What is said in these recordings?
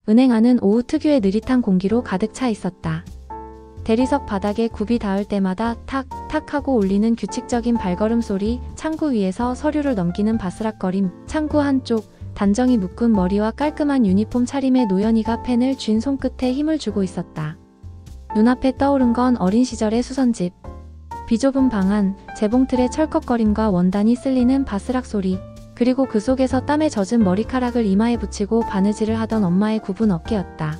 은행 안은 오후 특유의 느릿한 공기로 가득 차 있었다. 대리석 바닥에 굽이 닿을 때마다 탁탁 하고 울리는 규칙적인 발걸음 소리, 창구 위에서 서류를 넘기는 바스락거림, 창구 한쪽, 단정히 묶은 머리와 깔끔한 유니폼 차림의 노연이가 펜을 쥔 손끝에 힘을 주고 있었다. 눈앞에 떠오른 건 어린 시절의 수선집. 비좁은 방 안, 재봉틀의 철컥거림과 원단이 쓸리는 바스락 소리, 그리고 그 속에서 땀에 젖은 머리카락을 이마에 붙이고 바느질을 하던 엄마의 굽은 어깨였다.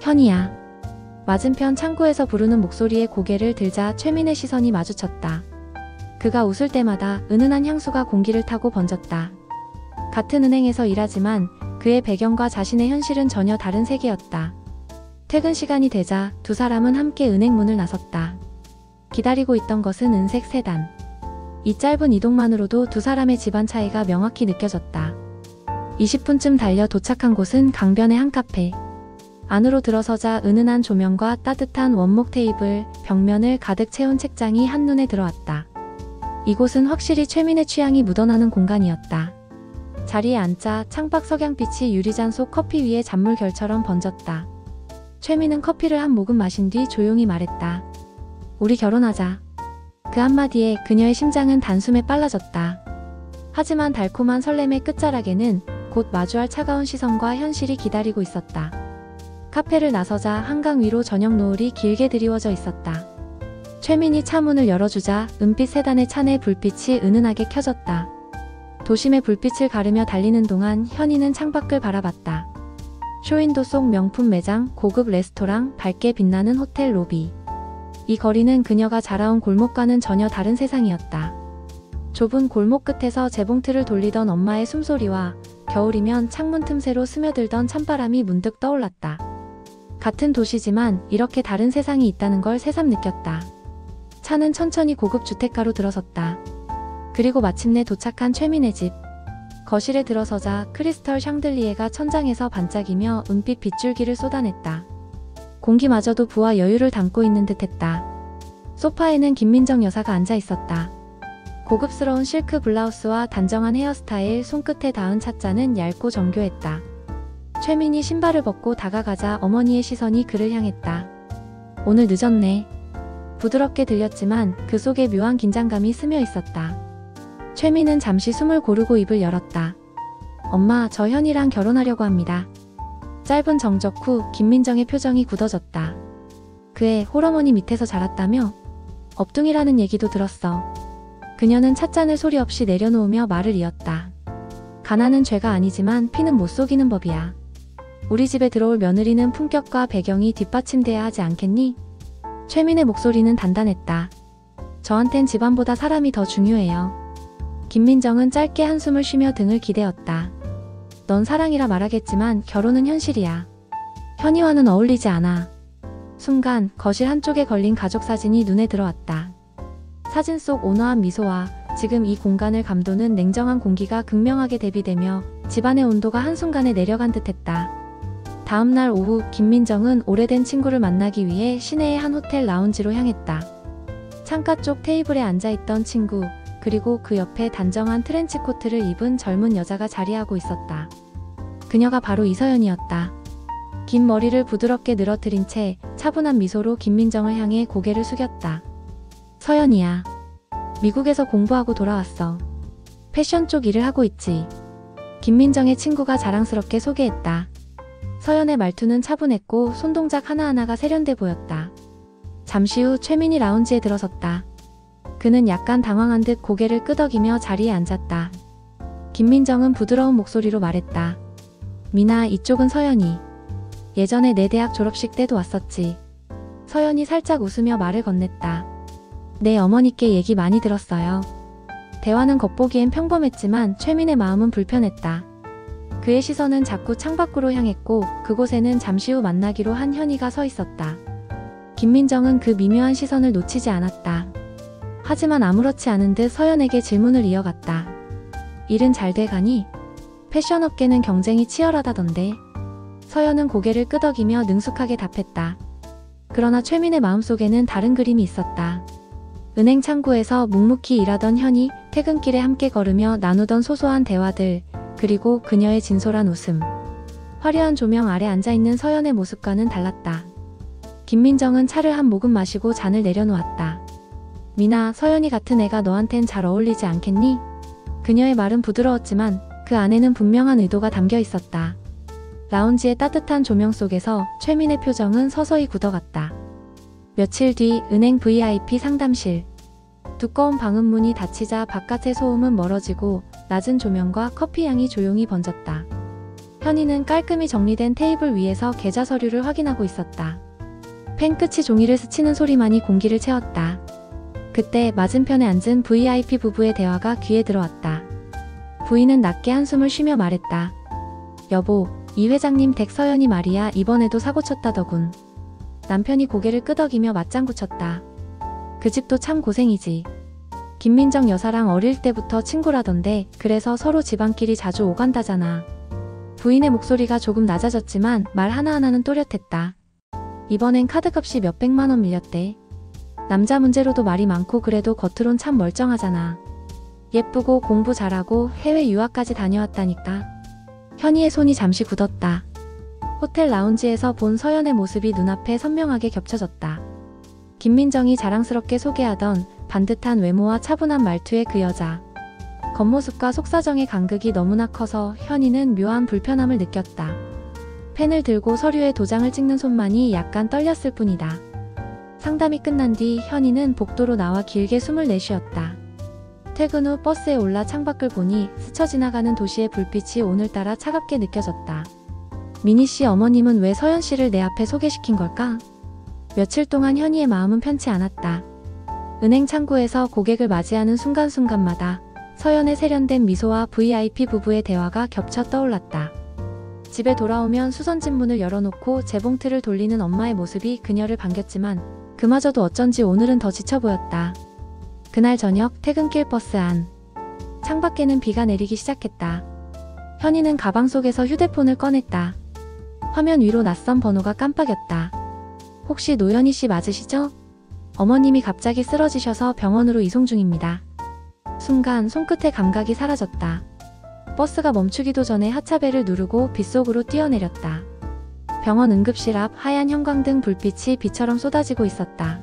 현이야. 맞은편 창구에서 부르는 목소리에 고개를 들자 최민의 시선이 마주쳤다. 그가 웃을 때마다 은은한 향수가 공기를 타고 번졌다. 같은 은행에서 일하지만 그의 배경과 자신의 현실은 전혀 다른 세계였다. 퇴근 시간이 되자 두 사람은 함께 은행 문을 나섰다. 기다리고 있던 것은 은색 세단. 이 짧은 이동만으로도 두 사람의 집안 차이가 명확히 느껴졌다. 20분쯤 달려 도착한 곳은 강변의 한 카페. 안으로 들어서자 은은한 조명과 따뜻한 원목 테이블, 벽면을 가득 채운 책장이 한눈에 들어왔다. 이곳은 확실히 최민의 취향이 묻어나는 공간이었다. 자리에 앉자 창밖 석양빛이 유리잔 속 커피 위에 잔물결처럼 번졌다. 최민은 커피를 한 모금 마신 뒤 조용히 말했다. 우리 결혼하자. 그 한마디에 그녀의 심장은 단숨에 빨라졌다. 하지만 달콤한 설렘의 끝자락에는 곧 마주할 차가운 시선과 현실이 기다리고 있었다. 카페를 나서자 한강 위로 저녁 노을이 길게 드리워져 있었다. 최민이 차문을 열어주자 은빛 세단의 차내 불빛이 은은하게 켜졌다. 도심의 불빛을 가르며 달리는 동안 현이는 창밖을 바라봤다. 쇼윈도 속 명품 매장, 고급 레스토랑, 밝게 빛나는 호텔 로비. 이 거리는 그녀가 자라온 골목과는 전혀 다른 세상이었다. 좁은 골목 끝에서 재봉틀을 돌리던 엄마의 숨소리와 겨울이면 창문 틈새로 스며들던 찬바람이 문득 떠올랐다. 같은 도시지만 이렇게 다른 세상이 있다는 걸 새삼 느꼈다. 차는 천천히 고급 주택가로 들어섰다. 그리고 마침내 도착한 최민의 집. 거실에 들어서자 크리스털 샹들리에가 천장에서 반짝이며 은빛 빗줄기를 쏟아냈다. 공기마저도 부와 여유를 담고 있는 듯했다. 소파에는 김민정 여사가 앉아 있었다. 고급스러운 실크 블라우스와 단정한 헤어스타일, 손끝에 닿은 찻잔은 얇고 정교했다. 최민이 신발을 벗고 다가가자 어머니의 시선이 그를 향했다. 오늘 늦었네. 부드럽게 들렸지만 그 속에 묘한 긴장감이 스며 있었다. 최민은 잠시 숨을 고르고 입을 열었다. 엄마, 저 현이랑 결혼하려고 합니다. 짧은 정적 후 김민정의 표정이 굳어졌다. 그의 홀어머니 밑에서 자랐다며? 업둥이라는 얘기도 들었어. 그녀는 찻잔을 소리 없이 내려놓으며 말을 이었다. 가난은 죄가 아니지만 피는 못 속이는 법이야. 우리 집에 들어올 며느리는 품격과 배경이 뒷받침돼야 하지 않겠니? 최민의 목소리는 단단했다. 저한텐 집안보다 사람이 더 중요해요. 김민정은 짧게 한숨을 쉬며 등을 기대었다. 넌 사랑이라 말하겠지만 결혼은 현실이야. 현이와는 어울리지 않아. 순간 거실 한쪽에 걸린 가족 사진이 눈에 들어왔다. 사진 속 온화한 미소와 지금 이 공간을 감도는 냉정한 공기가 극명하게 대비되며 집안의 온도가 한순간에 내려간 듯했다. 다음날 오후 김민정은 오래된 친구를 만나기 위해 시내의 한 호텔 라운지로 향했다. 창가 쪽 테이블에 앉아있던 친구, 그리고 그 옆에 단정한 트렌치 코트를 입은 젊은 여자가 자리하고 있었다. 그녀가 바로 이서연이었다. 긴 머리를 부드럽게 늘어뜨린 채 차분한 미소로 김민정을 향해 고개를 숙였다. 서연이야. 미국에서 공부하고 돌아왔어. 패션 쪽 일을 하고 있지. 김민정의 친구가 자랑스럽게 소개했다. 서연의 말투는 차분했고 손동작 하나하나가 세련돼 보였다. 잠시 후 최민이 라운지에 들어섰다. 그는 약간 당황한 듯 고개를 끄덕이며 자리에 앉았다. 김민정은 부드러운 목소리로 말했다. 미나, 이쪽은 서연이. 예전에 내 대학 졸업식 때도 왔었지. 서연이 살짝 웃으며 말을 건넸다. 내 어머니께 얘기 많이 들었어요. 대화는 겉보기엔 평범했지만 최민의 마음은 불편했다. 그의 시선은 자꾸 창밖으로 향했고 그곳에는 잠시 후 만나기로 한 현이가 서 있었다. 김민정은 그 미묘한 시선을 놓치지 않았다. 하지만 아무렇지 않은 듯 서연에게 질문을 이어갔다. 일은 잘 돼가니? 패션업계는 경쟁이 치열하다던데. 서연은 고개를 끄덕이며 능숙하게 답했다. 그러나 최민의 마음속에는 다른 그림이 있었다. 은행 창구에서 묵묵히 일하던 현이, 퇴근길에 함께 걸으며 나누던 소소한 대화들, 그리고 그녀의 진솔한 웃음. 화려한 조명 아래 앉아있는 서연의 모습과는 달랐다. 김민정은 차를 한 모금 마시고 잔을 내려놓았다. 미나, 서연이 같은 애가 너한텐 잘 어울리지 않겠니? 그녀의 말은 부드러웠지만 그 안에는 분명한 의도가 담겨 있었다. 라운지의 따뜻한 조명 속에서 최민의 표정은 서서히 굳어갔다. 며칠 뒤 은행 VIP 상담실. 두꺼운 방음문이 닫히자 바깥의 소음은 멀어지고 낮은 조명과 커피 향이 조용히 번졌다. 현이는 깔끔히 정리된 테이블 위에서 계좌 서류를 확인하고 있었다. 펜 끝이 종이를 스치는 소리만이 공기를 채웠다. 그때 맞은편에 앉은 VIP 부부의 대화가 귀에 들어왔다. 부인은 낮게 한숨을 쉬며 말했다. 여보, 이 회장님 댁 서연이 말이야 이번에도 사고 쳤다더군. 남편이 고개를 끄덕이며 맞장구 쳤다. 그 집도 참 고생이지. 김민정 여사랑 어릴 때부터 친구라던데 그래서 서로 집안끼리 자주 오간다잖아. 부인의 목소리가 조금 낮아졌지만 말 하나하나는 또렷했다. 이번엔 카드값이 몇백만 원 밀렸대. 남자 문제로도 말이 많고 그래도 겉으론 참 멀쩡하잖아. 예쁘고 공부 잘하고 해외 유학까지 다녀왔다니까. 현이의 손이 잠시 굳었다. 호텔 라운지에서 본 서연의 모습이 눈앞에 선명하게 겹쳐졌다. 김민정이 자랑스럽게 소개하던 반듯한 외모와 차분한 말투의 그 여자. 겉모습과 속사정의 간극이 너무나 커서 현이는 묘한 불편함을 느꼈다. 펜을 들고 서류에 도장을 찍는 손만이 약간 떨렸을 뿐이다. 상담이 끝난 뒤 현이는 복도로 나와 길게 숨을 내쉬었다. 퇴근 후 버스에 올라 창밖을 보니 스쳐 지나가는 도시의 불빛이 오늘따라 차갑게 느껴졌다. 미니 씨 어머님은 왜 서연 씨를 내 앞에 소개시킨 걸까? 며칠 동안 현이의 마음은 편치 않았다. 은행 창구에서 고객을 맞이하는 순간순간마다 서연의 세련된 미소와 VIP 부부의 대화가 겹쳐 떠올랐다. 집에 돌아오면 수선집 문을 열어놓고 재봉틀을 돌리는 엄마의 모습이 그녀를 반겼지만 그마저도 어쩐지 오늘은 더 지쳐 보였다. 그날 저녁 퇴근길 버스 안. 창밖에는 비가 내리기 시작했다. 현이는 가방 속에서 휴대폰을 꺼냈다. 화면 위로 낯선 번호가 깜빡였다. 혹시 노현희 씨 맞으시죠? 어머님이 갑자기 쓰러지셔서 병원으로 이송 중입니다. 순간 손끝의 감각이 사라졌다. 버스가 멈추기도 전에 하차벨을 누르고 빗속으로 뛰어내렸다. 병원 응급실 앞 하얀 형광등 불빛이 비처럼 쏟아지고 있었다.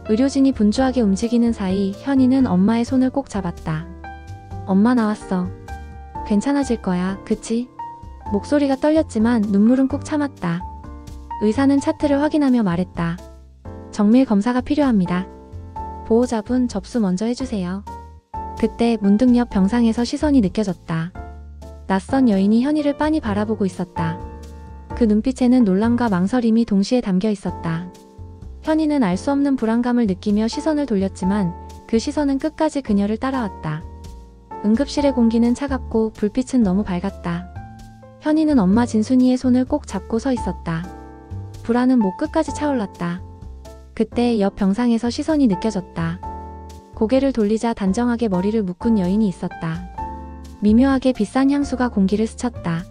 의료진이 분주하게 움직이는 사이 현이는 엄마의 손을 꼭 잡았다. 엄마 나왔어. 괜찮아질 거야, 그치? 목소리가 떨렸지만 눈물은 꾹 참았다. 의사는 차트를 확인하며 말했다. 정밀 검사가 필요합니다. 보호자분 접수 먼저 해주세요. 그때 문득 옆 병상에서 시선이 느껴졌다. 낯선 여인이 현이를 빤히 바라보고 있었다. 그 눈빛에는 놀람과 망설임이 동시에 담겨 있었다. 현이는 알 수 없는 불안감을 느끼며 시선을 돌렸지만 그 시선은 끝까지 그녀를 따라왔다. 응급실의 공기는 차갑고 불빛은 너무 밝았다. 현이는 엄마 진순이의 손을 꼭 잡고 서 있었다. 불안은 목 끝까지 차올랐다. 그때 옆 병상에서 시선이 느껴졌다. 고개를 돌리자 단정하게 머리를 묶은 여인이 있었다. 미묘하게 비싼 향수가 공기를 스쳤다.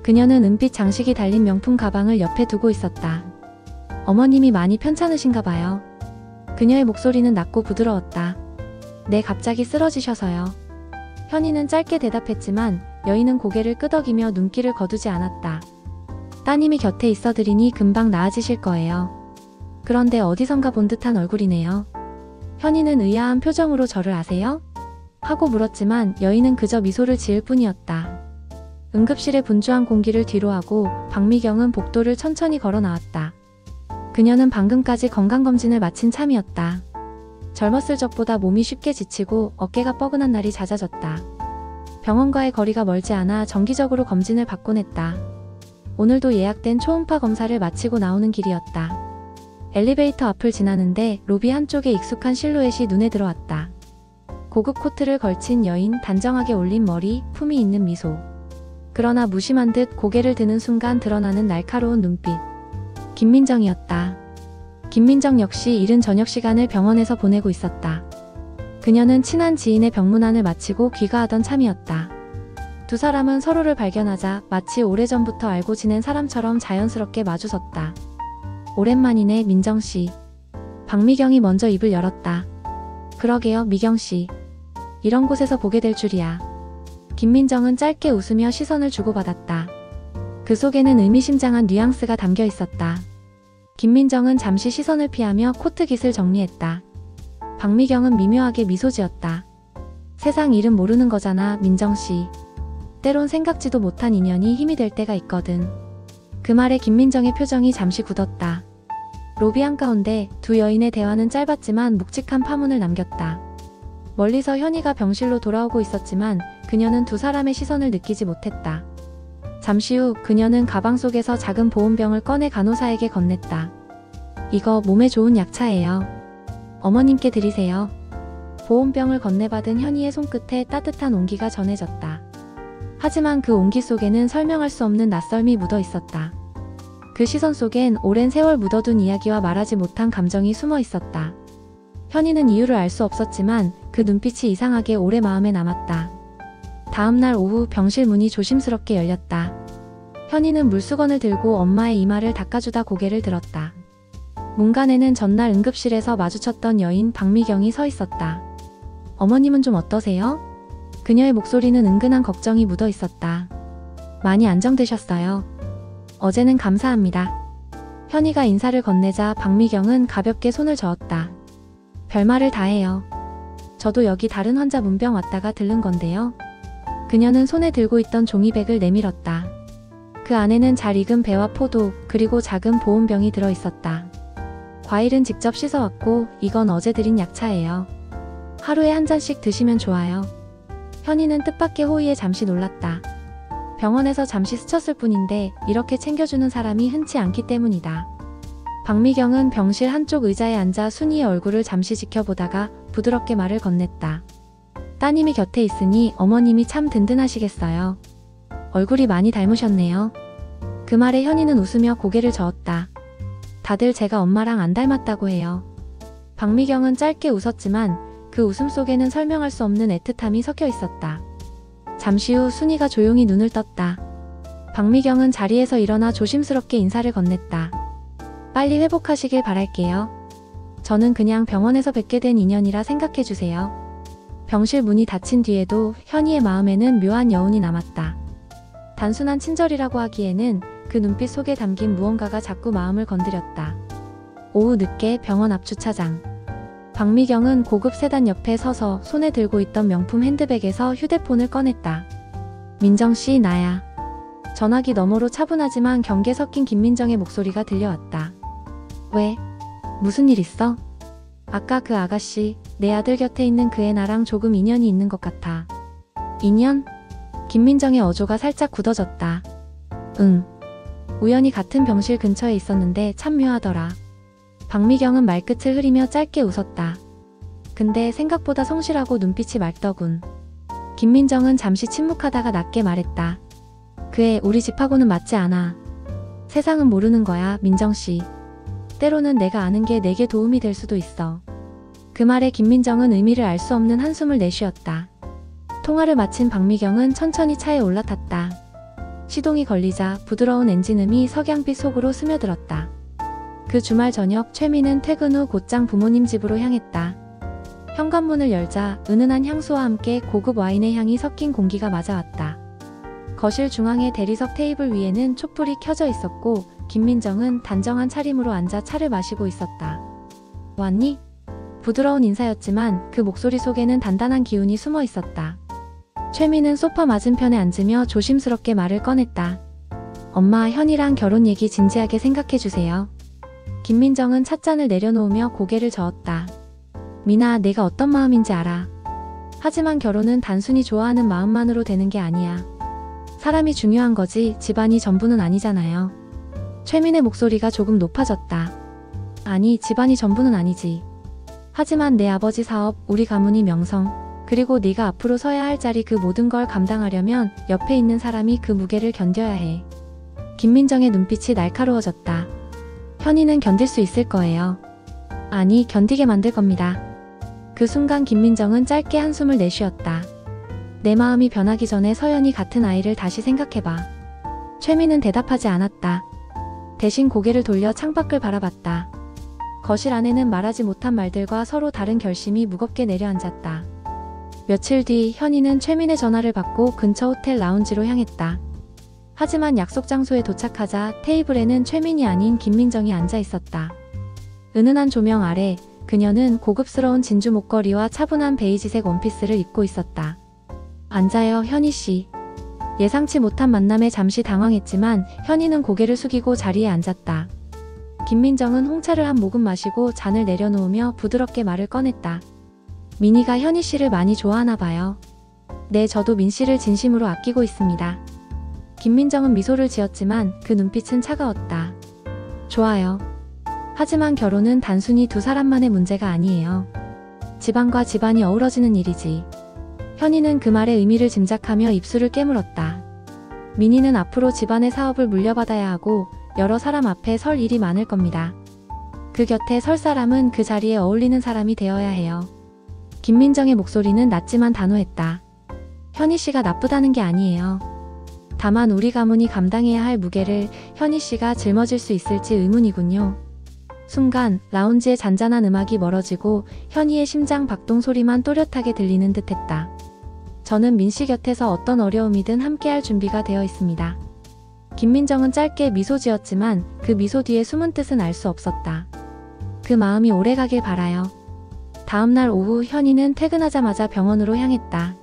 그녀는 은빛 장식이 달린 명품 가방을 옆에 두고 있었다. 어머님이 많이 편찮으신가 봐요. 그녀의 목소리는 낮고 부드러웠다. 네, 갑자기 쓰러지셔서요. 현이는 짧게 대답했지만 여인은 고개를 끄덕이며 눈길을 거두지 않았다. 따님이 곁에 있어드리니 금방 나아지실 거예요. 그런데 어디선가 본 듯한 얼굴이네요. 현이는 의아한 표정으로 저를 아세요? 하고 물었지만 여인은 그저 미소를 지을 뿐이었다. 응급실의 분주한 공기를 뒤로하고 박미경은 복도를 천천히 걸어 나왔다. 그녀는 방금까지 건강검진을 마친 참이었다. 젊었을 적보다 몸이 쉽게 지치고 어깨가 뻐근한 날이 잦아졌다. 병원과의 거리가 멀지 않아 정기적으로 검진을 받곤 했다. 오늘도 예약된 초음파 검사를 마치고 나오는 길이었다. 엘리베이터 앞을 지나는데 로비 한쪽에 익숙한 실루엣이 눈에 들어왔다. 고급 코트를 걸친 여인, 단정하게 올린 머리, 품이 있는 미소. 그러나 무심한 듯 고개를 드는 순간 드러나는 날카로운 눈빛. 김민정이었다. 김민정 역시 이른 저녁 시간을 병원에서 보내고 있었다. 그녀는 친한 지인의 병문안을 마치고 귀가하던 참이었다. 두 사람은 서로를 발견하자 마치 오래전부터 알고 지낸 사람처럼 자연스럽게 마주섰다. 오랜만이네, 민정씨. 박미경이 먼저 입을 열었다. 그러게요, 미경씨. 이런 곳에서 보게 될 줄이야. 김민정은 짧게 웃으며 시선을 주고받았다. 그 속에는 의미심장한 뉘앙스가 담겨 있었다. 김민정은 잠시 시선을 피하며 코트깃을 정리했다. 박미경은 미묘하게 미소 지었다. 세상 일은 모르는 거잖아, 민정씨. 때론 생각지도 못한 인연이 힘이 될 때가 있거든. 그 말에 김민정의 표정이 잠시 굳었다. 로비 한가운데 두 여인의 대화는 짧았지만 묵직한 파문을 남겼다. 멀리서 현이가 병실로 돌아오고 있었지만 그녀는 두 사람의 시선을 느끼지 못했다. 잠시 후 그녀는 가방 속에서 작은 보온병을 꺼내 간호사에게 건넸다. 이거 몸에 좋은 약차예요. 어머님께 드리세요. 보온병을 건네받은 현이의 손끝에 따뜻한 온기가 전해졌다. 하지만 그 온기 속에는 설명할 수 없는 낯설미 묻어 있었다. 그 시선 속엔 오랜 세월 묻어둔 이야기와 말하지 못한 감정이 숨어 있었다. 현이는 이유를 알 수 없었지만 그 눈빛이 이상하게 오래 마음에 남았다. 다음날 오후 병실 문이 조심스럽게 열렸다. 현이는 물수건을 들고 엄마의 이마를 닦아주다 고개를 들었다. 문간에는 전날 응급실에서 마주쳤던 여인 박미경이 서 있었다. 어머님은 좀 어떠세요? 그녀의 목소리는 은근한 걱정이 묻어 있었다. 많이 안정되셨어요. 어제는 감사합니다. 현이가 인사를 건네자 박미경은 가볍게 손을 저었다. 별말을 다 해요. 저도 여기 다른 환자 문병 왔다가 들른 건데요. 그녀는 손에 들고 있던 종이백을 내밀었다. 그 안에는 잘 익은 배와 포도 그리고 작은 보온병이 들어있었다. 과일은 직접 씻어왔고 이건 어제 드린 약차예요. 하루에 한 잔씩 드시면 좋아요. 현이는 뜻밖의 호의에 잠시 놀랐다. 병원에서 잠시 스쳤을 뿐인데 이렇게 챙겨주는 사람이 흔치 않기 때문이다. 박미경은 병실 한쪽 의자에 앉아 순이의 얼굴을 잠시 지켜보다가 부드럽게 말을 건넸다. 따님이 곁에 있으니 어머님이 참 든든하시겠어요. 얼굴이 많이 닮으셨네요. 그 말에 현이는 웃으며 고개를 저었다. 다들 제가 엄마랑 안 닮았다고 해요. 박미경은 짧게 웃었지만 그 웃음 속에는 설명할 수 없는 애틋함이 섞여 있었다. 잠시 후 순이가 조용히 눈을 떴다. 박미경은 자리에서 일어나 조심스럽게 인사를 건넸다. 빨리 회복하시길 바랄게요. 저는 그냥 병원에서 뵙게 된 인연이라 생각해주세요. 병실 문이 닫힌 뒤에도 현이의 마음에는 묘한 여운이 남았다. 단순한 친절이라고 하기에는 그 눈빛 속에 담긴 무언가가 자꾸 마음을 건드렸다. 오후 늦게 병원 앞 주차장. 박미경은 고급 세단 옆에 서서 손에 들고 있던 명품 핸드백에서 휴대폰을 꺼냈다. 민정씨, 나야. 전화기 너머로 차분하지만 경계 섞인 김민정의 목소리가 들려왔다. 왜? 무슨 일 있어? 아까 그 아가씨, 내 아들 곁에 있는 그 애 나랑 조금 인연이 있는 것 같아. 인연? 김민정의 어조가 살짝 굳어졌다. 응. 우연히 같은 병실 근처에 있었는데 참 묘하더라. 박미경은 말끝을 흐리며 짧게 웃었다. 근데 생각보다 성실하고 눈빛이 맑더군. 김민정은 잠시 침묵하다가 낮게 말했다. 그 애 우리 집하고는 맞지 않아. 세상은 모르는 거야, 민정씨. 때로는 내가 아는 게 내게 도움이 될 수도 있어. 그 말에 김민정은 의미를 알 수 없는 한숨을 내쉬었다. 통화를 마친 박미경은 천천히 차에 올라탔다. 시동이 걸리자 부드러운 엔진음이 석양빛 속으로 스며들었다. 그 주말 저녁 최민은 퇴근 후 곧장 부모님 집으로 향했다. 현관문을 열자 은은한 향수와 함께 고급 와인의 향이 섞인 공기가 맞아왔다. 거실 중앙의 대리석 테이블 위에는 촛불이 켜져 있었고 김민정은 단정한 차림으로 앉아 차를 마시고 있었다. 왔니? 부드러운 인사였지만 그 목소리 속에는 단단한 기운이 숨어 있었다. 최민은 소파 맞은편에 앉으며 조심스럽게 말을 꺼냈다. 엄마, 현이랑 결혼 얘기 진지하게 생각해주세요. 김민정은 찻잔을 내려놓으며 고개를 저었다. 미나, 내가 어떤 마음인지 알아. 하지만 결혼은 단순히 좋아하는 마음만으로 되는 게 아니야. 사람이 중요한 거지 집안이 전부는 아니잖아요. 최민의 목소리가 조금 높아졌다. 아니, 집안이 전부는 아니지. 하지만 내 아버지 사업, 우리 가문이 명성, 그리고 네가 앞으로 서야 할 자리 그 모든 걸 감당하려면 옆에 있는 사람이 그 무게를 견뎌야 해. 김민정의 눈빛이 날카로워졌다. 현이는 견딜 수 있을 거예요. 아니, 견디게 만들 겁니다. 그 순간 김민정은 짧게 한숨을 내쉬었다. 내 마음이 변하기 전에 서연이 같은 아이를 다시 생각해봐. 최민은 대답하지 않았다. 대신 고개를 돌려 창밖을 바라봤다. 거실 안에는 말하지 못한 말들과 서로 다른 결심이 무겁게 내려앉았다. 며칠 뒤 현이는 최민의 전화를 받고 근처 호텔 라운지로 향했다. 하지만 약속 장소에 도착하자 테이블에는 최민이 아닌 김민정이 앉아 있었다. 은은한 조명 아래 그녀는 고급스러운 진주 목걸이와 차분한 베이지색 원피스를 입고 있었다. 앉아요, 현희씨. 예상치 못한 만남에 잠시 당황했지만 현희는 고개를 숙이고 자리에 앉았다. 김민정은 홍차를 한 모금 마시고 잔을 내려놓으며 부드럽게 말을 꺼냈다. 민희가 현희씨를 많이 좋아하나 봐요. 네, 저도 민씨를 진심으로 아끼고 있습니다. 김민정은 미소를 지었지만 그 눈빛은 차가웠다. 좋아요. 하지만 결혼은 단순히 두 사람만의 문제가 아니에요. 집안과 집안이 어우러지는 일이지. 현희는 그 말의 의미를 짐작하며 입술을 깨물었다. 민희는 앞으로 집안의 사업을 물려받아야 하고 여러 사람 앞에 설 일이 많을 겁니다. 그 곁에 설 사람은 그 자리에 어울리는 사람이 되어야 해요. 김민정의 목소리는 낮지만 단호했다. 현희씨가 나쁘다는 게 아니에요. 다만 우리 가문이 감당해야 할 무게를 현희씨가 짊어질 수 있을지 의문이군요. 순간 라운지의 잔잔한 음악이 멀어지고 현희의 심장 박동 소리만 또렷하게 들리는 듯했다. 저는 민씨 곁에서 어떤 어려움이든 함께할 준비가 되어 있습니다. 김민정은 짧게 미소 지었지만 그 미소 뒤에 숨은 뜻은 알 수 없었다. 그 마음이 오래가길 바라요. 다음날 오후 현희는 퇴근하자마자 병원으로 향했다.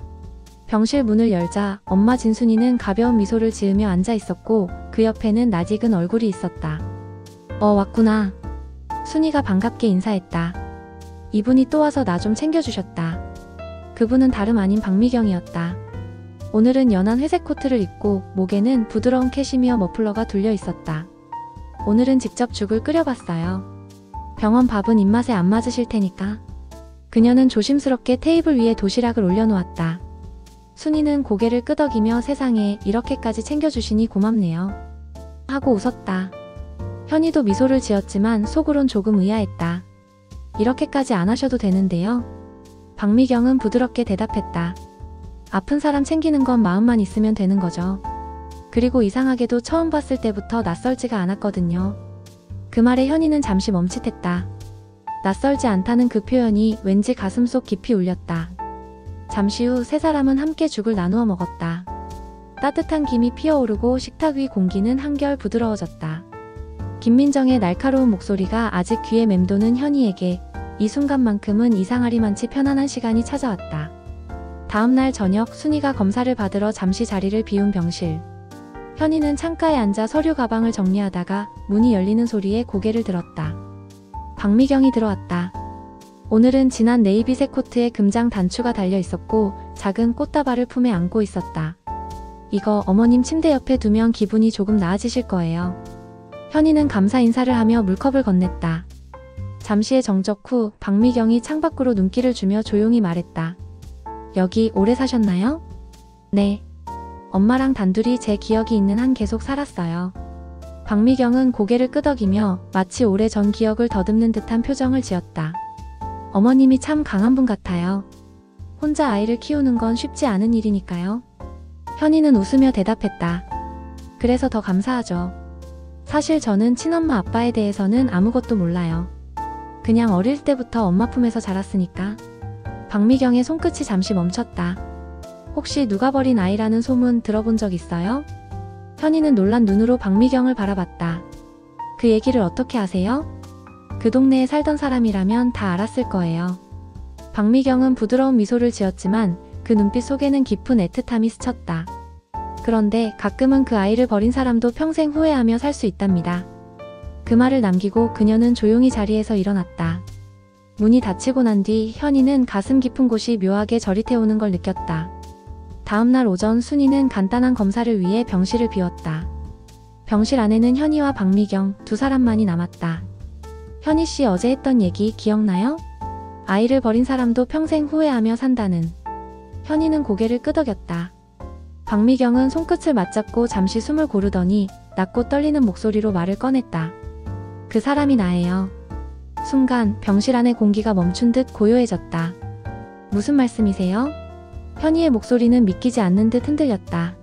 병실 문을 열자 엄마 진순이는 가벼운 미소를 지으며 앉아 있었고 그 옆에는 낯익은 얼굴이 있었다. 왔구나. 순이가 반갑게 인사했다. 이분이 또 와서 나 좀 챙겨주셨다. 그분은 다름 아닌 박미경이었다. 오늘은 연한 회색 코트를 입고 목에는 부드러운 캐시미어 머플러가 둘려 있었다. 오늘은 직접 죽을 끓여봤어요. 병원 밥은 입맛에 안 맞으실 테니까. 그녀는 조심스럽게 테이블 위에 도시락을 올려놓았다. 순이는 고개를 끄덕이며 세상에 이렇게까지 챙겨주시니 고맙네요. 하고 웃었다. 현희도 미소를 지었지만 속으론 조금 의아했다. 이렇게까지 안 하셔도 되는데요. 박미경은 부드럽게 대답했다. 아픈 사람 챙기는 건 마음만 있으면 되는 거죠. 그리고 이상하게도 처음 봤을 때부터 낯설지가 않았거든요. 그 말에 현희는 잠시 멈칫했다. 낯설지 않다는 그 표현이 왠지 가슴속 깊이 울렸다. 잠시 후 세 사람은 함께 죽을 나누어 먹었다. 따뜻한 김이 피어오르고 식탁 위 공기는 한결 부드러워졌다. 김민정의 날카로운 목소리가 아직 귀에 맴도는 현희에게 이 순간만큼은 이상하리만치 편안한 시간이 찾아왔다. 다음날 저녁 순이가 검사를 받으러 잠시 자리를 비운 병실. 현희는 창가에 앉아 서류 가방을 정리하다가 문이 열리는 소리에 고개를 들었다. 박미경이 들어왔다. 오늘은 진한 네이비색 코트에 금장 단추가 달려 있었고 작은 꽃다발을 품에 안고 있었다. 이거 어머님 침대 옆에 두면 기분이 조금 나아지실 거예요. 현희는 감사 인사를 하며 물컵을 건넸다. 잠시의 정적 후 박미경이 창밖으로 눈길을 주며 조용히 말했다. 여기 오래 사셨나요? 네. 엄마랑 단둘이 제 기억이 있는 한 계속 살았어요. 박미경은 고개를 끄덕이며 마치 오래전 기억을 더듬는 듯한 표정을 지었다. 어머님이 참 강한 분 같아요. 혼자 아이를 키우는 건 쉽지 않은 일이니까요. 현희는 웃으며 대답했다. 그래서 더 감사하죠. 사실 저는 친엄마 아빠에 대해서는 아무것도 몰라요. 그냥 어릴 때부터 엄마 품에서 자랐으니까. 박미경의 손끝이 잠시 멈췄다. 혹시 누가 버린 아이라는 소문 들어본 적 있어요? 현희는 놀란 눈으로 박미경을 바라봤다. 그 얘기를 어떻게 아세요? 그 동네에 살던 사람이라면 다 알았을 거예요. 박미경은 부드러운 미소를 지었지만 그 눈빛 속에는 깊은 애틋함이 스쳤다. 그런데 가끔은 그 아이를 버린 사람도 평생 후회하며 살 수 있답니다. 그 말을 남기고 그녀는 조용히 자리에서 일어났다. 문이 닫히고 난 뒤 현희는 가슴 깊은 곳이 묘하게 저릿해오는 걸 느꼈다. 다음날 오전 순이는 간단한 검사를 위해 병실을 비웠다. 병실 안에는 현희와 박미경 두 사람만이 남았다. 현희씨 어제 했던 얘기 기억나요? 아이를 버린 사람도 평생 후회하며 산다는. 현희는 고개를 끄덕였다. 박미경은 손끝을 맞잡고 잠시 숨을 고르더니 낮고 떨리는 목소리로 말을 꺼냈다. 그 사람이 나예요. 순간 병실 안의 공기가 멈춘 듯 고요해졌다. 무슨 말씀이세요? 현희의 목소리는 믿기지 않는 듯 흔들렸다.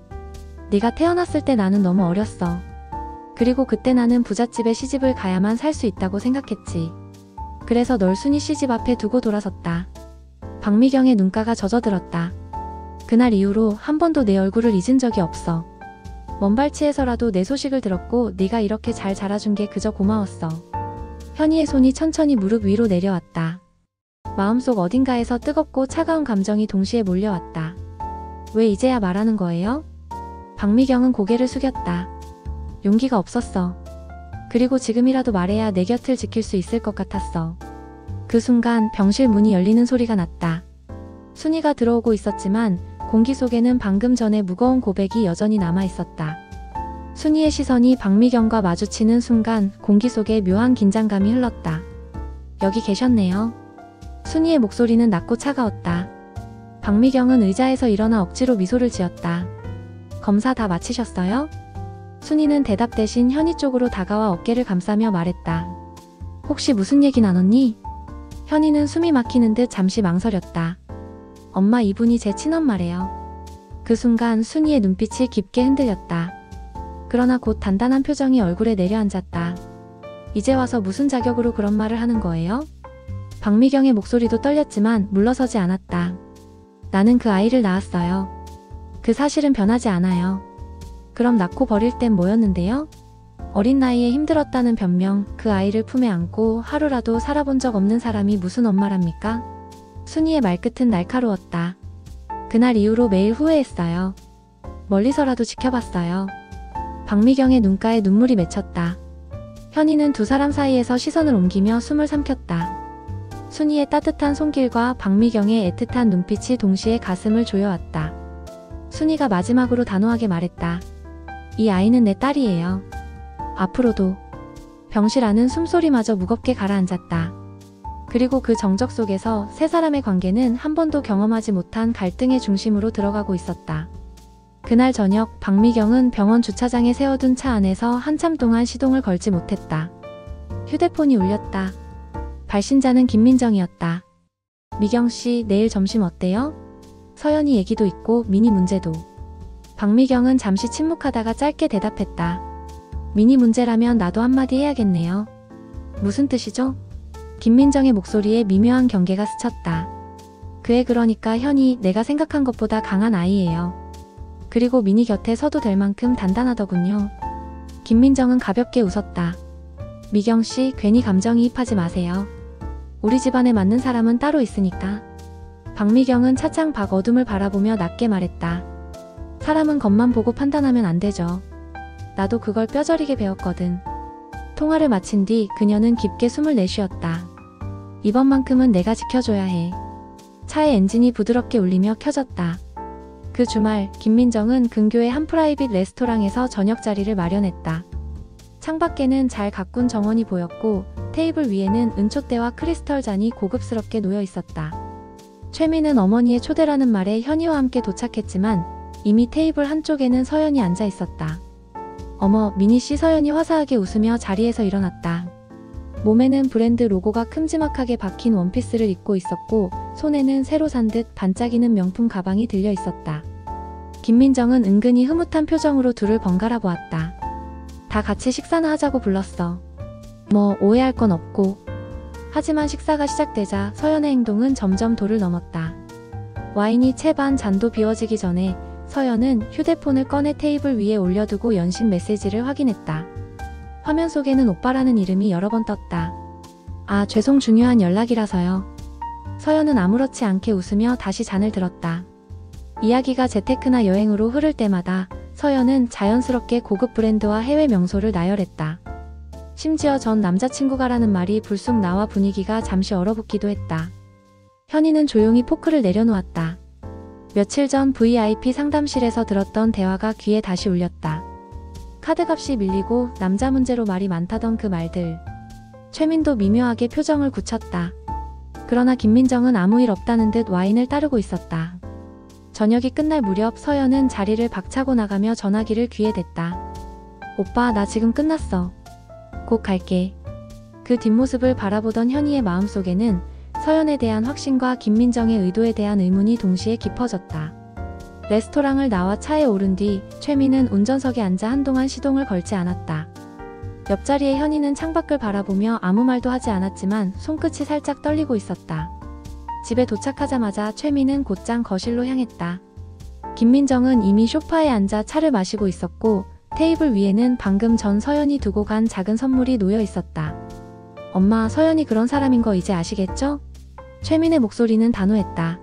네가 태어났을 때 나는 너무 어렸어. 그리고 그때 나는 부잣집에 시집을 가야만 살 수 있다고 생각했지. 그래서 널 순이 시집 앞에 두고 돌아섰다. 박미경의 눈가가 젖어들었다. 그날 이후로 한 번도 내 얼굴을 잊은 적이 없어. 먼발치에서라도 내 소식을 들었고 네가 이렇게 잘 자라준 게 그저 고마웠어. 현이의 손이 천천히 무릎 위로 내려왔다. 마음속 어딘가에서 뜨겁고 차가운 감정이 동시에 몰려왔다. 왜 이제야 말하는 거예요? 박미경은 고개를 숙였다. 용기가 없었어. 그리고 지금이라도 말해야 내 곁을 지킬 수 있을 것 같았어. 그 순간 병실 문이 열리는 소리가 났다. 순이가 들어오고 있었지만 공기 속에는 방금 전의 무거운 고백이 여전히 남아있었다. 순이의 시선이 박미경과 마주치는 순간 공기 속에 묘한 긴장감이 흘렀다. 여기 계셨네요. 순이의 목소리는 낮고 차가웠다. 박미경은 의자에서 일어나 억지로 미소를 지었다. 검사 다 마치셨어요? 순이는 대답 대신 현이 쪽으로 다가와 어깨를 감싸며 말했다. 혹시 무슨 얘기 나눴니? 현이는 숨이 막히는 듯 잠시 망설였다. 엄마 이분이 제 친엄마래요. 그 순간 순이의 눈빛이 깊게 흔들렸다. 그러나 곧 단단한 표정이 얼굴에 내려앉았다. 이제 와서 무슨 자격으로 그런 말을 하는 거예요? 박미경의 목소리도 떨렸지만 물러서지 않았다. 나는 그 아이를 낳았어요. 그 사실은 변하지 않아요. 그럼 낳고 버릴 땐 뭐였는데요? 어린 나이에 힘들었다는 변명, 그 아이를 품에 안고 하루라도 살아본 적 없는 사람이 무슨 엄마랍니까? 순이의 말끝은 날카로웠다. 그날 이후로 매일 후회했어요. 멀리서라도 지켜봤어요. 박미경의 눈가에 눈물이 맺혔다. 현이는 두 사람 사이에서 시선을 옮기며 숨을 삼켰다. 순이의 따뜻한 손길과 박미경의 애틋한 눈빛이 동시에 가슴을 조여왔다. 순이가 마지막으로 단호하게 말했다. 이 아이는 내 딸이에요. 앞으로도. 병실 안은 숨소리마저 무겁게 가라앉았다. 그리고 그 정적 속에서 세 사람의 관계는 한 번도 경험하지 못한 갈등의 중심으로 들어가고 있었다. 그날 저녁 박미경은 병원 주차장에 세워둔 차 안에서 한참 동안 시동을 걸지 못했다. 휴대폰이 울렸다. 발신자는 김민정이었다. 미경씨, 내일 점심 어때요? 서연이 얘기도 있고 미니 문제도. 박미경은 잠시 침묵하다가 짧게 대답했다. 미니 문제라면 나도 한마디 해야겠네요. 무슨 뜻이죠? 김민정의 목소리에 미묘한 경계가 스쳤다. 그애 그러니까 현이 내가 생각한 것보다 강한 아이예요. 그리고 미니 곁에 서도 될 만큼 단단하더군요. 김민정은 가볍게 웃었다. 미경씨, 괜히 감정이입하지 마세요. 우리 집안에 맞는 사람은 따로 있으니까. 박미경은 차창 밖 어둠을 바라보며 낮게 말했다. 사람은 겉만 보고 판단하면 안 되죠. 나도 그걸 뼈저리게 배웠거든. 통화를 마친 뒤 그녀는 깊게 숨을 내쉬었다. 이번만큼은 내가 지켜줘야 해. 차의 엔진이 부드럽게 울리며 켜졌다. 그 주말 김민정은 근교의 한 프라이빗 레스토랑에서 저녁 자리를 마련했다. 창밖에는 잘 가꾼 정원이 보였고 테이블 위에는 은촛대와 크리스털 잔이 고급스럽게 놓여 있었다. 최미는 어머니의 초대라는 말에 현이와 함께 도착했지만 이미 테이블 한쪽에는 서연이 앉아 있었다. 어머, 미니씨. 서연이 화사하게 웃으며 자리에서 일어났다. 몸에는 브랜드 로고가 큼지막하게 박힌 원피스를 입고 있었고 손에는 새로 산 듯 반짝이는 명품 가방이 들려 있었다. 김민정은 은근히 흐뭇한 표정으로 둘을 번갈아 보았다. 다 같이 식사나 하자고 불렀어. 뭐 오해할 건 없고. 하지만 식사가 시작되자 서연의 행동은 점점 도를 넘었다. 와인이 채 반 잔도 비워지기 전에 서연은 휴대폰을 꺼내 테이블 위에 올려두고 연신 메시지를 확인했다. 화면 속에는 오빠라는 이름이 여러 번 떴다. 아, 죄송, 중요한 연락이라서요. 서연은 아무렇지 않게 웃으며 다시 잔을 들었다. 이야기가 재테크나 여행으로 흐를 때마다 서연은 자연스럽게 고급 브랜드와 해외 명소를 나열했다. 심지어 전 남자친구가라는 말이 불쑥 나와 분위기가 잠시 얼어붙기도 했다. 현이는 조용히 포크를 내려놓았다. 며칠 전 VIP 상담실에서 들었던 대화가 귀에 다시 울렸다. 카드값이 밀리고 남자 문제로 말이 많다던 그 말들. 최민도 미묘하게 표정을 굳혔다. 그러나 김민정은 아무 일 없다는 듯 와인을 따르고 있었다. 저녁이 끝날 무렵 서연은 자리를 박차고 나가며 전화기를 귀에 댔다. 오빠, 나 지금 끝났어. 곧 갈게. 그 뒷모습을 바라보던 현이의 마음속에는 서연에 대한 확신과 김민정의 의도에 대한 의문이 동시에 깊어졌다. 레스토랑을 나와 차에 오른 뒤 최미는 운전석에 앉아 한동안 시동을 걸지 않았다. 옆자리에 현이는 창밖을 바라보며 아무 말도 하지 않았지만 손끝이 살짝 떨리고 있었다. 집에 도착하자마자 최미는 곧장 거실로 향했다. 김민정은 이미 소파에 앉아 차를 마시고 있었고 테이블 위에는 방금 전 서연이 두고 간 작은 선물이 놓여 있었다. 엄마, 서연이 그런 사람인 거 이제 아시겠죠? 최민의 목소리는 단호했다.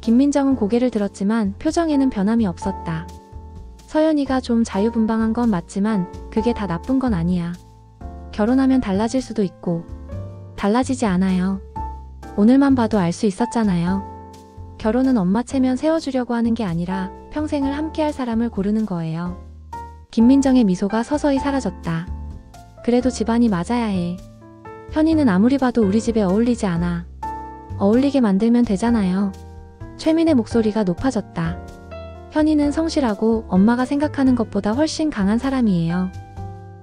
김민정은 고개를 들었지만 표정에는 변함이 없었다. 서연이가 좀 자유분방한 건 맞지만 그게 다 나쁜 건 아니야. 결혼하면 달라질 수도 있고. 달라지지 않아요. 오늘만 봐도 알 수 있었잖아요. 결혼은 엄마 체면 세워주려고 하는 게 아니라 평생을 함께할 사람을 고르는 거예요. 김민정의 미소가 서서히 사라졌다. 그래도 집안이 맞아야 해. 현이는 아무리 봐도 우리 집에 어울리지 않아. 어울리게 만들면 되잖아요. 최민의 목소리가 높아졌다. 현이는 성실하고 엄마가 생각하는 것보다 훨씬 강한 사람이에요.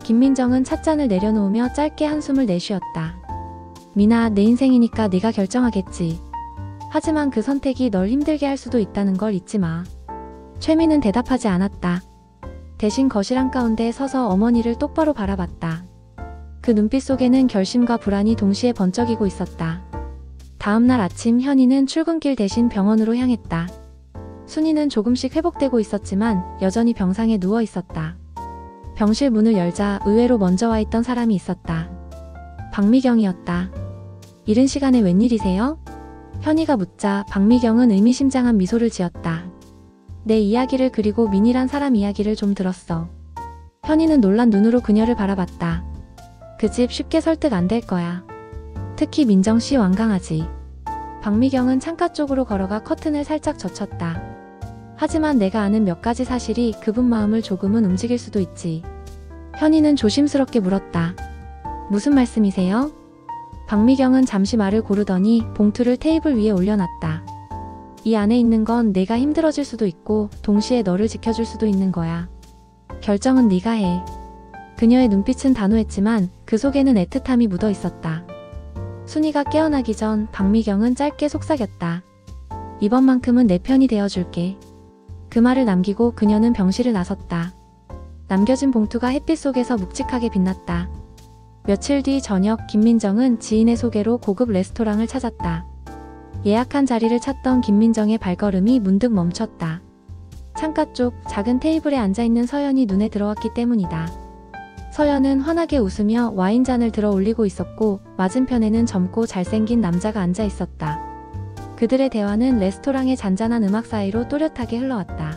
김민정은 찻잔을 내려놓으며 짧게 한숨을 내쉬었다. 미나, 내 인생이니까 네가 결정하겠지. 하지만 그 선택이 널 힘들게 할 수도 있다는 걸 잊지 마. 최민은 대답하지 않았다. 대신 거실 한가운데 서서 어머니를 똑바로 바라봤다. 그 눈빛 속에는 결심과 불안이 동시에 번쩍이고 있었다. 다음 날 아침 현이는 출근길 대신 병원으로 향했다. 순이는 조금씩 회복되고 있었지만 여전히 병상에 누워 있었다. 병실 문을 열자 의외로 먼저 와 있던 사람이 있었다. 박미경이었다. 이른 시간에 웬일이세요? 현이가 묻자 박미경은 의미심장한 미소를 지었다. 내 이야기를 그리고 민이란 사람 이야기를 좀 들었어. 현이는 놀란 눈으로 그녀를 바라봤다. 그 집 쉽게 설득 안 될 거야. 특히 민정씨 완강하지. 박미경은 창가 쪽으로 걸어가 커튼을 살짝 젖혔다. 하지만 내가 아는 몇 가지 사실이 그분 마음을 조금은 움직일 수도 있지. 현이는 조심스럽게 물었다. 무슨 말씀이세요? 박미경은 잠시 말을 고르더니 봉투를 테이블 위에 올려놨다. 이 안에 있는 건 내가 힘들어질 수도 있고 동시에 너를 지켜줄 수도 있는 거야. 결정은 네가 해. 그녀의 눈빛은 단호했지만 그 속에는 애틋함이 묻어 있었다. 순이가 깨어나기 전 박미경은 짧게 속삭였다. 이번만큼은 내 편이 되어줄게. 그 말을 남기고 그녀는 병실을 나섰다. 남겨진 봉투가 햇빛 속에서 묵직하게 빛났다. 며칠 뒤 저녁 김민정은 지인의 소개로 고급 레스토랑을 찾았다. 예약한 자리를 찾던 김민정의 발걸음이 문득 멈췄다. 창가 쪽 작은 테이블에 앉아있는 서연이 눈에 들어왔기 때문이다. 서연은 환하게 웃으며 와인잔을 들어 올리고 있었고 맞은편에는 젊고 잘생긴 남자가 앉아 있었다. 그들의 대화는 레스토랑의 잔잔한 음악 사이로 또렷하게 흘러왔다.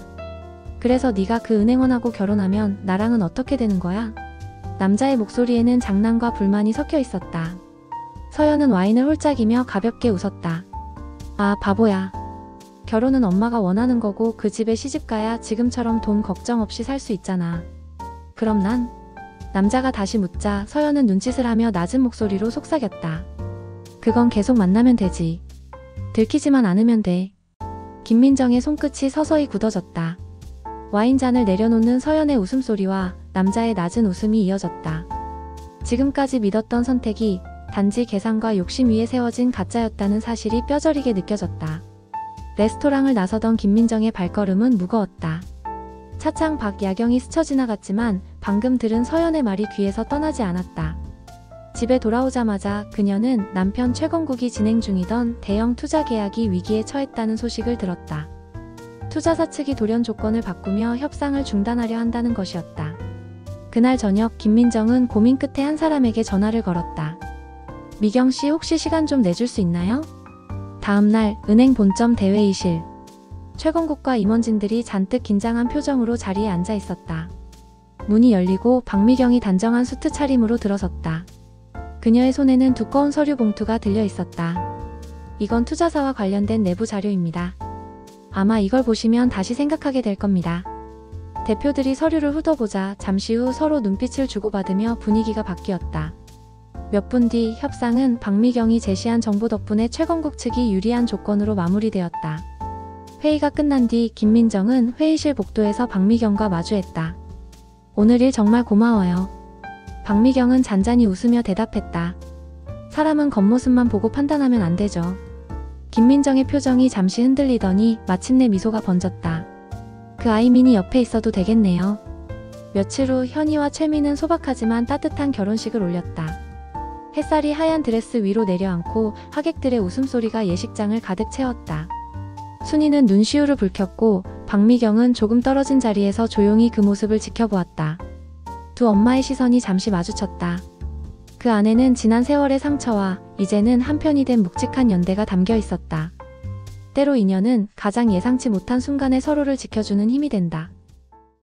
그래서 네가 그 은행원하고 결혼하면 나랑은 어떻게 되는 거야? 남자의 목소리에는 장난과 불만이 섞여 있었다. 서연은 와인을 홀짝이며 가볍게 웃었다. 아, 바보야. 결혼은 엄마가 원하는 거고 그 집에 시집가야 지금처럼 돈 걱정 없이 살 수 있잖아. 그럼 난? 남자가 다시 묻자 서연은 눈짓을 하며 낮은 목소리로 속삭였다. 그건 계속 만나면 되지. 들키지만 않으면 돼. 김민정의 손끝이 서서히 굳어졌다. 와인잔을 내려놓는 서연의 웃음소리와 남자의 낮은 웃음이 이어졌다. 지금까지 믿었던 선택이 단지 계산과 욕심 위에 세워진 가짜였다는 사실이 뼈저리게 느껴졌다. 레스토랑을 나서던 김민정의 발걸음은 무거웠다. 차창 밖 야경이 스쳐 지나갔지만 방금 들은 서연의 말이 귀에서 떠나지 않았다. 집에 돌아오자마자 그녀는 남편 최건국이 진행 중이던 대형 투자 계약이 위기에 처했다는 소식을 들었다. 투자사 측이 돌연 조건을 바꾸며 협상을 중단하려 한다는 것이었다. 그날 저녁 김민정은 고민 끝에 한 사람에게 전화를 걸었다. 미경씨, 혹시 시간 좀 내줄 수 있나요? 다음날 은행 본점 대회의실. 최건국과 임원진들이 잔뜩 긴장한 표정으로 자리에 앉아 있었다. 문이 열리고 박미경이 단정한 수트 차림으로 들어섰다. 그녀의 손에는 두꺼운 서류 봉투가 들려 있었다. 이건 투자사와 관련된 내부 자료입니다. 아마 이걸 보시면 다시 생각하게 될 겁니다. 대표들이 서류를 훑어보자 잠시 후 서로 눈빛을 주고받으며 분위기가 바뀌었다. 몇 분 뒤 협상은 박미경이 제시한 정보 덕분에 최건국 측이 유리한 조건으로 마무리되었다. 회의가 끝난 뒤 김민정은 회의실 복도에서 박미경과 마주했다. 오늘 일 정말 고마워요. 박미경은 잔잔히 웃으며 대답했다. 사람은 겉모습만 보고 판단하면 안 되죠. 김민정의 표정이 잠시 흔들리더니 마침내 미소가 번졌다. 그 아이 민이 옆에 있어도 되겠네요. 며칠 후 현이와 최민은 소박하지만 따뜻한 결혼식을 올렸다. 햇살이 하얀 드레스 위로 내려앉고 하객들의 웃음소리가 예식장을 가득 채웠다. 순이는 눈시울을 붉혔고 박미경은 조금 떨어진 자리에서 조용히 그 모습을 지켜보았다. 두 엄마의 시선이 잠시 마주쳤다. 그 안에는 지난 세월의 상처와 이제는 한편이 된 묵직한 연대가 담겨 있었다. 때로 인연은 가장 예상치 못한 순간에 서로를 지켜주는 힘이 된다.